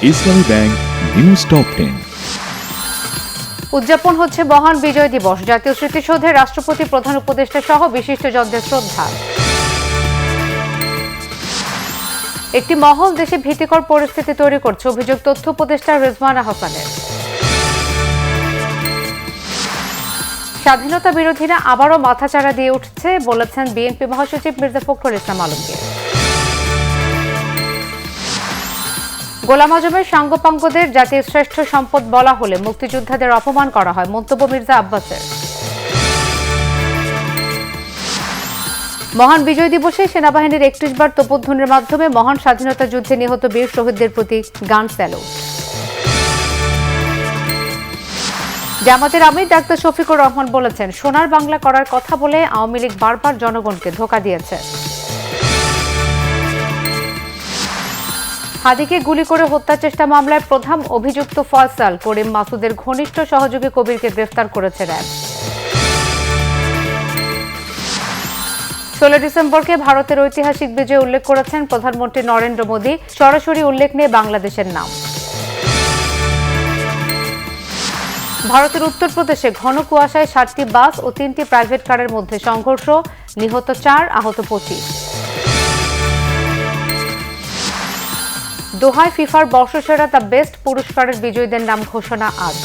ইসলামী bank news top 10। উদযাপন হচ্ছে মহান বিজয় দিবস। জাতীয় স্মৃতিসৌধে রাষ্ট্রপতি, প্রধান উপদেষ্টা সহ বিশিষ্টজনদের শ্রদ্ধা। একটি মহল দেশে ভীতিকর পরিস্থিতি তৈরি করছে, অভিযোগ তথ্য উপদেষ্টা রেজওয়ানা হাসানের। স্বাধীনতা বিরোধীরা আবারও মাথাচাড়া দিয়ে উঠছে বলেছেন বিএনপি মহাসচিব মির্জা ফখরুল ইসলাম আলমগীর। গোলাম আজমের সাঙ্গপাঙ্গদের জাতির শ্রেষ্ঠ সম্পদ বলা হলে মুক্তিযোদ্ধাদের অপমান করা হয়, মন্তব্য মির্জা আব্বাসের। মহান বিজয় দিবসে সেনাবাহিনীর 31 বার তোপধ্বনির মাধ্যমে মহান স্বাধীনতা যুদ্ধে নিহত বীর শহীদদের প্রতি গান স্যালুট। জামাতের আমির ডাক্তার শফিকুর রহমান বলেছেন, সোনার বাংলা করার কথা বলে আওয়ামী লীগ বারবার জনগণকে ধোঁকা দিয়েছে। হাদিকে গুলি করে হত্যা চেষ্টা মামলায় প্রধান অভিযুক্ত ফয়সাল করিম মাসুদের ঘনিষ্ঠ সহযোগী কবিরকে গ্রেফতার করেছে র্যাব। 16 ডিসেম্বরকে ভারতের ঐতিহাসিক বিজয় উল্লেখ করেছেন প্রধানমন্ত্রী নরেন্দ্র মোদী। সরাসরি উল্লেখ নেই বাংলাদেশের নাম। ভারতের উত্তরপ্রদেশে ঘন কুয়াশায় 7টি বাস ও 3টি প্রাইভেট কারের মধ্যে সংঘর্ষ, নিহত 4, আহত 25। দোহায় ফিফার বর্ষসেরা দ্য বেস্ট পুরস্কারের বিজয়ীদের নাম ঘোষণা আজ।